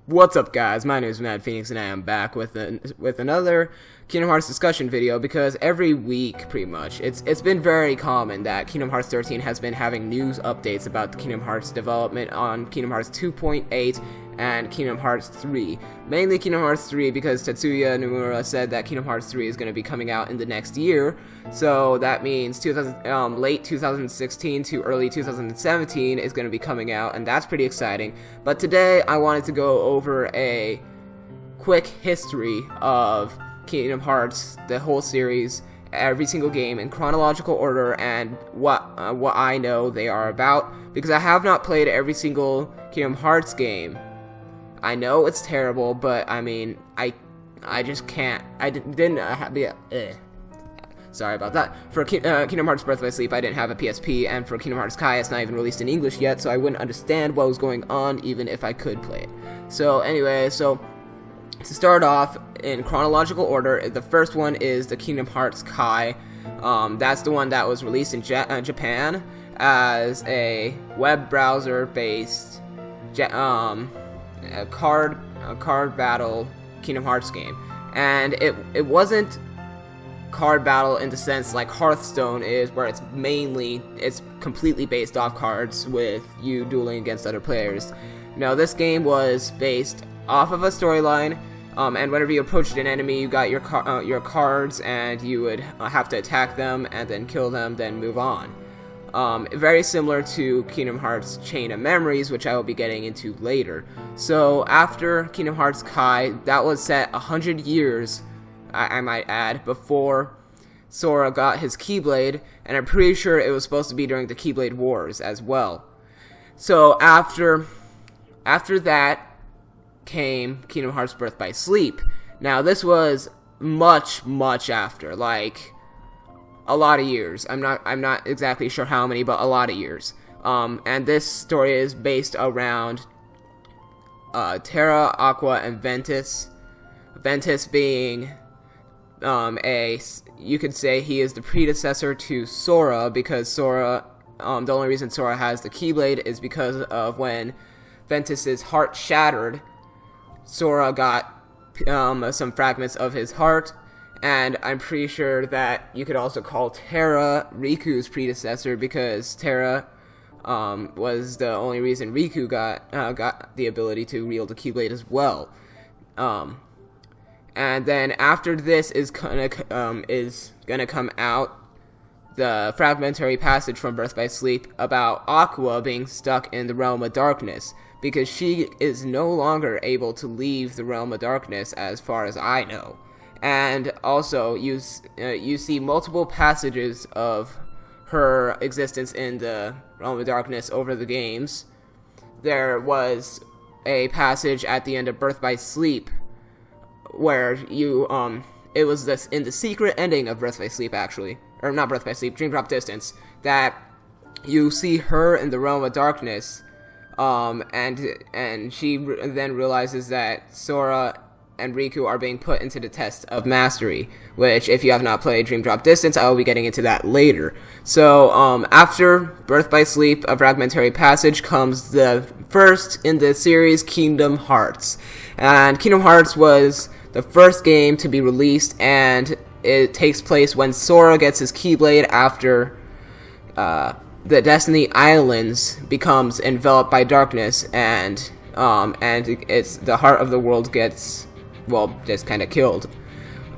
What's up, guys? My name is Mad Phoenix, and I am back with another Kingdom Hearts discussion video. Because every week, pretty much, it's been very common that Kingdom Hearts 13 has been having news updates about the Kingdom Hearts development on Kingdom Hearts 2.8 and Kingdom Hearts 3. Mainly Kingdom Hearts 3 because Tetsuya Nomura said that Kingdom Hearts 3 is going to be coming out in the next year. So that means late 2016 to early 2017 is going to be coming out, and that's pretty exciting. But today I wanted to go over a quick history of Kingdom Hearts, the whole series, every single game in chronological order, and what I know they are about, because I have not played every single Kingdom Hearts game. I know it's terrible, but I mean, I just can't. Sorry about that. For Kingdom Hearts Birth by Sleep, I didn't have a PSP, and for Kingdom Hearts Kai, it's not even released in English yet, so I wouldn't understand what was going on even if I could play it. So anyway, to start off in chronological order, the first one is the Kingdom Hearts Kai. That's the one that was released in Japan as a web browser-based a card battle Kingdom Hearts game, and it wasn't card battle in the sense like Hearthstone is, where it's completely based off cards with you dueling against other players. No, this game was based off of a storyline, and whenever you approached an enemy, you got your cards, and you would have to attack them and then kill them, then move on. Very similar to Kingdom Hearts Chain of Memories, which I will be getting into later. So after Kingdom Hearts Kai, that was set 100 years, I might add, before Sora got his Keyblade, and I'm pretty sure it was supposed to be during the Keyblade Wars as well. So after that came Kingdom Hearts Birth by Sleep. Now this was much after, like a lot of years. I'm not exactly sure how many, but a lot of years. And this story is based around Terra, Aqua, and Ventus. Ventus being you could say he is the predecessor to Sora, because Sora, the only reason Sora has the Keyblade is because of when Ventus's heart shattered, Sora got some fragments of his heart. And I'm pretty sure that you could also call Terra Riku's predecessor, because Terra was the only reason Riku got the ability to wield the Keyblade as well. And then after this is gonna come out the fragmentary passage from Birth by Sleep about Aqua being stuck in the Realm of Darkness, because she is no longer able to leave the Realm of Darkness as far as I know. And also, you see multiple passages of her existence in the Realm of Darkness over the games. There was a passage at the end of Birth by Sleep where it was in the secret ending of Birth by Sleep, actually, or not Birth by Sleep, Dream Drop Distance, that you see her in the Realm of Darkness, and she then realizes that Sora and Riku are being put into the test of mastery, which, if you have not played Dream Drop Distance, I will be getting into that later. So, after Birth by Sleep, a fragmentary passage, comes the first in the series, Kingdom Hearts. And Kingdom Hearts was the first game to be released, and it takes place when Sora gets his Keyblade after the Destiny Islands becomes enveloped by darkness, and it's the heart of the world gets, well, just kind of killed.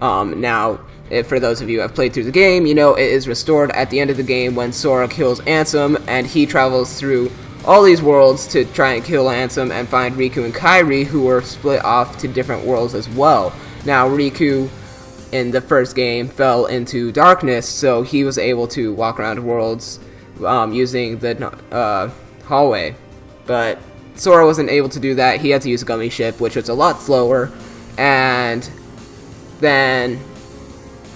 Now, for those of you who have played through the game, you know it is restored at the end of the game when Sora kills Ansem, and he travels through all these worlds to try and kill Ansem and find Riku and Kairi, who were split off to different worlds as well. Now, Riku in the first game fell into darkness, so he was able to walk around worlds using the hallway. But Sora wasn't able to do that. He had to use a gummy ship, which was a lot slower. And then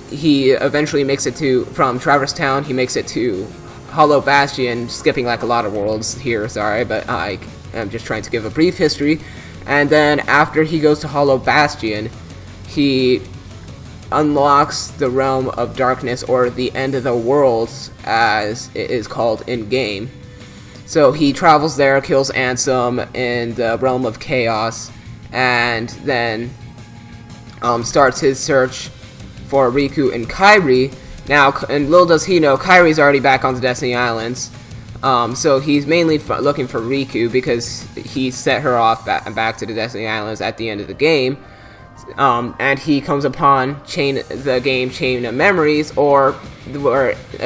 he eventually makes it from Traverse Town, he makes it to Hollow Bastion, skipping like a lot of worlds here, sorry, but I am just trying to give a brief history. And then after he goes to Hollow Bastion, he unlocks the Realm of Darkness, or the End of the Worlds, as it is called in-game. So he travels there, kills Ansem in the Realm of Chaos, and then starts his search for Riku and Kairi. Now, and little does he know, Kairi's already back on the Destiny Islands, so he's mainly looking for Riku because he set her off back to the Destiny Islands at the end of the game. And he comes upon the game Chain of Memories, or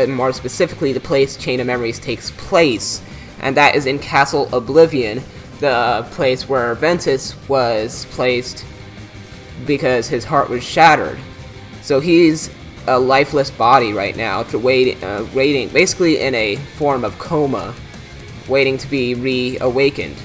more specifically, the place Chain of Memories takes place, and that is in Castle Oblivion, the place where Ventus was placed because his heart was shattered. So he's a lifeless body right now, waiting, basically in a form of coma, waiting to be reawakened.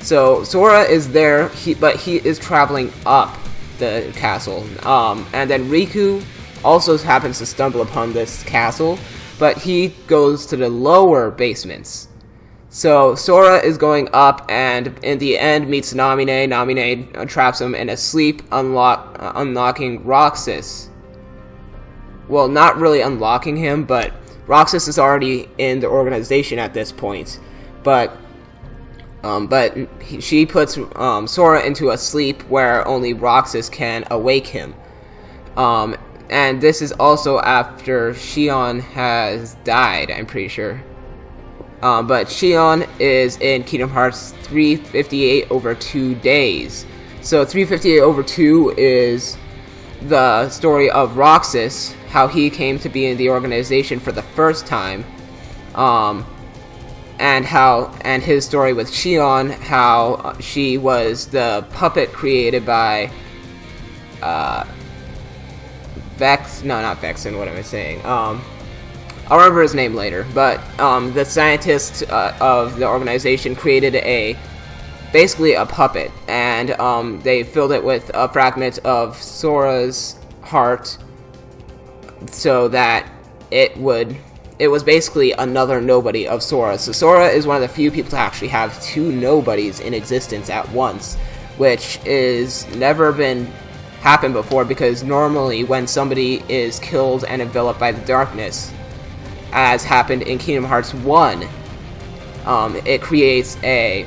So Sora is there, but he is traveling up the castle, and then Riku also happens to stumble upon this castle, but he goes to the lower basements. So Sora is going up, and in the end meets Namine. Namine traps him in a sleep, unlocking Roxas. Well, not really unlocking him, but Roxas is already in the organization at this point. But she puts Sora into a sleep where only Roxas can awake him. And this is also after Xion has died, I'm pretty sure. But Xion is in Kingdom Hearts 358 over 2 days. So 358 over 2 is the story of Roxas, how he came to be in the organization for the first time, and his story with Xion, how she was the puppet created by not Vexen, what am I saying? I'll remember his name later, but the scientists of the organization created basically a puppet, and they filled it with a fragment of Sora's heart, so that it was basically another nobody of Sora. So Sora is one of the few people to actually have two nobodies in existence at once, which is never been happened before, because normally when somebody is killed and enveloped by the darkness, as happened in Kingdom Hearts 1, it creates a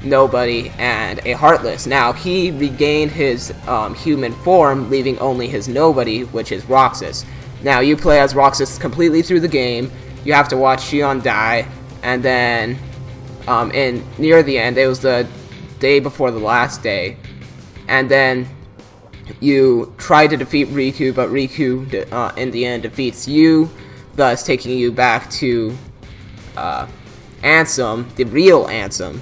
nobody and a heartless. Now, he regained his human form, leaving only his nobody, which is Roxas. Now, you play as Roxas completely through the game. You have to watch Xion die, and then near the end, it was the day before the last day, and then you try to defeat Riku, but Riku in the end defeats you, thus taking you back to Ansem, the real Ansem.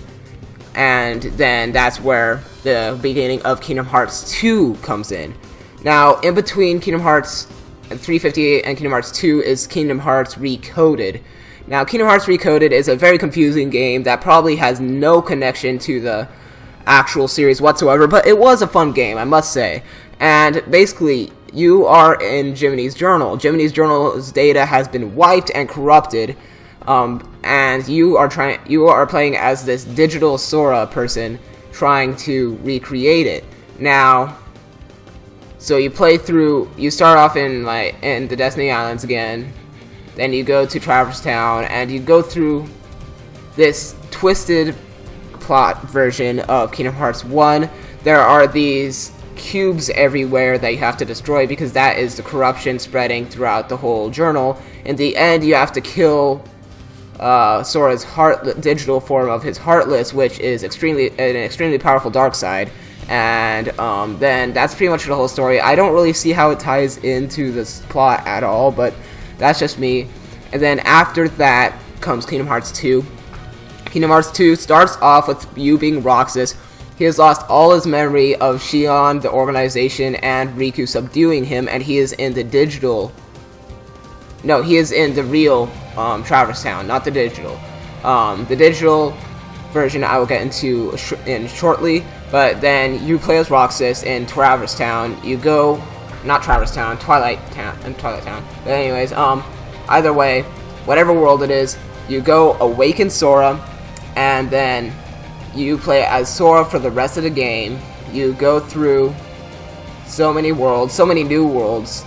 And then that's where the beginning of Kingdom Hearts 2 comes in. Now, in between Kingdom Hearts 358 and Kingdom Hearts 2 is Kingdom Hearts Recoded. Now, Kingdom Hearts Recoded is a very confusing game that probably has no connection to the actual series whatsoever, but it was a fun game, I must say. And basically, you are in Jiminy's journal. Jiminy's journal's data has been wiped and corrupted, and you are playing as this digital Sora person trying to recreate it. Now, so you start off in the Destiny Islands again, then you go to Traverse Town, and you go through this twisted plot version of Kingdom Hearts 1. There are these cubes everywhere that you have to destroy, because that is the corruption spreading throughout the whole journal. In the end, you have to kill Sora's digital form of his Heartless, which is an extremely powerful dark side. And then that's pretty much the whole story. I don't really see how it ties into this plot at all, but that's just me. And then after that comes Kingdom Hearts 2. Kingdom Hearts 2 starts off with you being Roxas. He has lost all his memory of Xion, the organization, and Riku subduing him, and he is in the digital... No, he is in the real Traverse Town, not the digital. The digital version I will get into shortly, but then you play as Roxas in Traverse Town. You go... Not Traverse Town, Twilight Town. But anyways, either way, whatever world it is, you go awaken Sora, and then you play as Sora for the rest of the game. You go through so many worlds, so many new worlds,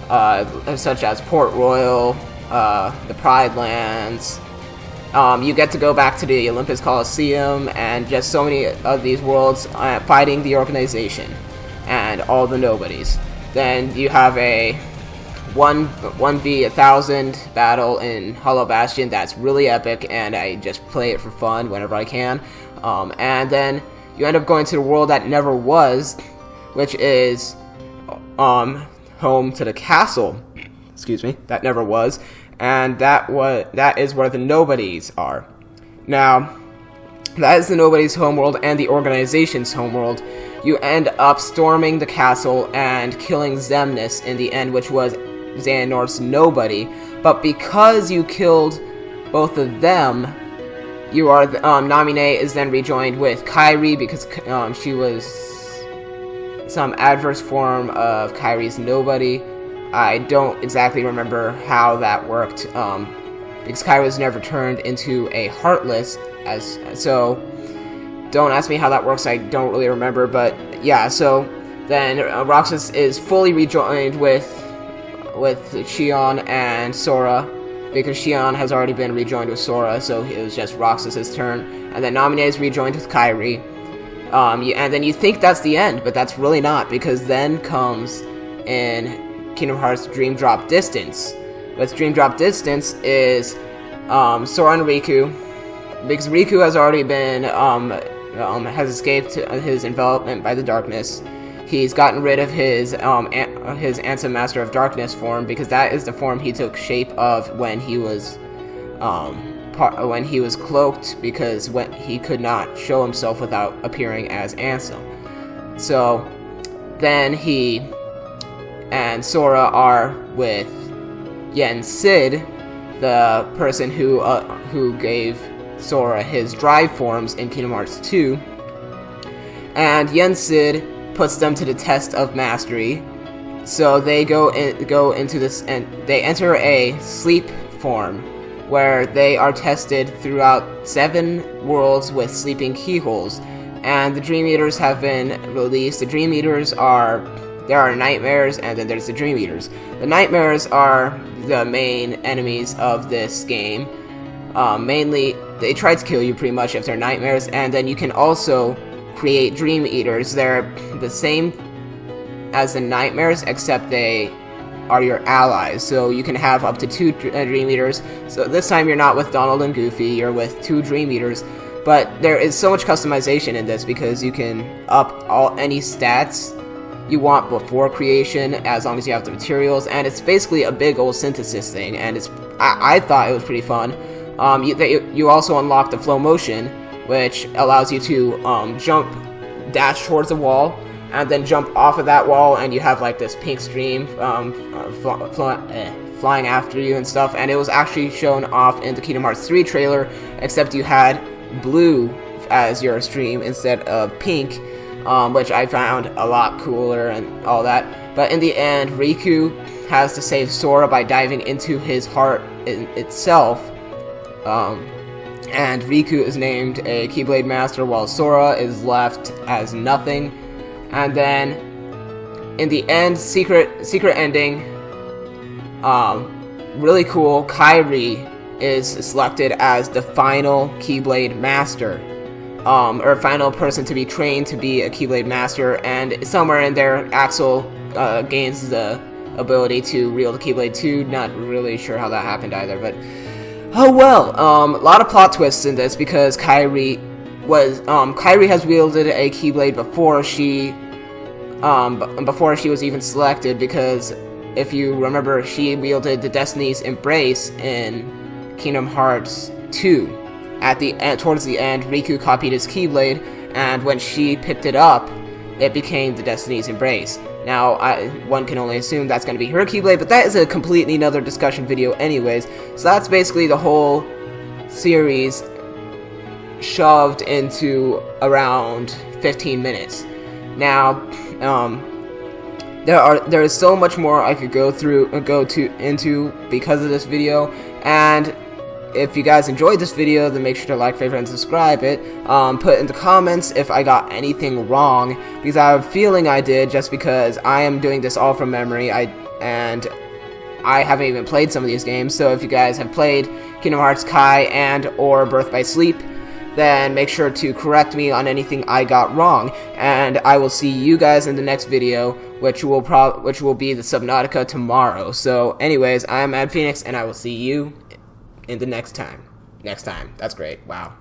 such as Port Royal, the Pride Lands, You get to go back to the Olympus Coliseum and just so many of these worlds fighting the organization and all the nobodies. Then you have a 1v1000 battle in Hollow Bastion that's really epic, and I just play it for fun whenever I can. And then you end up going to the world that never was, which is home to the castle, that never was, and that is where the nobodies are. Now, that is the nobodies' homeworld and the organization's homeworld. You end up storming the castle and killing Xemnas in the end, which was Xehanort's nobody. But because you killed both of them, you are Naminé is then rejoined with Kairi because she was some adverse form of Kairi's nobody. I don't exactly remember how that worked, because Kairi was never turned into a Heartless, so don't ask me how that works, I don't really remember, but yeah, so then Roxas is fully rejoined with Xion and Sora, because Xion has already been rejoined with Sora, so it was just Roxas's turn, and then Naminé is rejoined with Kairi, and then you think that's the end, but that's really not, because then comes in Kingdom Hearts Dream Drop Distance. With Dream Drop Distance is Sora and Riku, because Riku has already been has escaped his envelopment by the darkness. He's gotten rid of his Ansem Master of Darkness form, because that is the form he took shape of when he was cloaked, because when he could not show himself without appearing as Ansem. So then he and Sora are with Yen Sid, the person who gave Sora his drive forms in Kingdom Hearts 2, and Yen Sid puts them to the test of mastery. So they go into this, and they enter a sleep form where they are tested throughout 7 worlds with sleeping keyholes, and the Dream Eaters have been released. The Dream Eaters there are nightmares, and then there's the Dream Eaters. The nightmares are the main enemies of this game. Mainly, they try to kill you pretty much if they're nightmares, and then you can also create Dream Eaters. They're the same as the nightmares, except they are your allies. So you can have up to 2 Dream Eaters. So this time you're not with Donald and Goofy, you're with 2 Dream Eaters. But there is so much customization in this, because you can up any stats you want before creation, as long as you have the materials, and it's basically a big old synthesis thing, and I thought it was pretty fun. You also unlock the flow motion, which allows you to dash towards the wall, and then jump off of that wall, and you have like this pink stream flying after you and stuff, and it was actually shown off in the Kingdom Hearts 3 trailer, except you had blue as your stream instead of pink, which I found a lot cooler and all that. But in the end, Riku has to save Sora by diving into his heart itself, and Riku is named a Keyblade Master while Sora is left as nothing. And then in the end, secret ending, really cool, Kairi is selected as the final Keyblade Master, or final person to be trained to be a Keyblade Master, and somewhere in there, Axel gains the ability to wield the Keyblade too. Not really sure how that happened either, but oh well. A lot of plot twists in this, because Kairi has wielded a Keyblade before she was even selected, because if you remember, she wielded the Destiny's Embrace in Kingdom Hearts 2. At the end, towards the end, Riku copied his Keyblade, and when she picked it up, it became the Destiny's Embrace. Now, one can only assume that's going to be her Keyblade, but that is a completely another discussion video anyways. So that's basically the whole series shoved into around 15 minutes. Now, there is so much more I could go into because of this video, and if you guys enjoyed this video, then make sure to like, favorite, and subscribe it. Put in the comments if I got anything wrong, because I have a feeling I did, just because I am doing this all from memory. I I haven't even played some of these games, so if you guys have played Kingdom Hearts Kai and or Birth by Sleep, then make sure to correct me on anything I got wrong, and I will see you guys in the next video, which will be the Subnautica tomorrow. So anyways, I'm Mad Phoenix, and I will see you in the next time. That's great. Wow.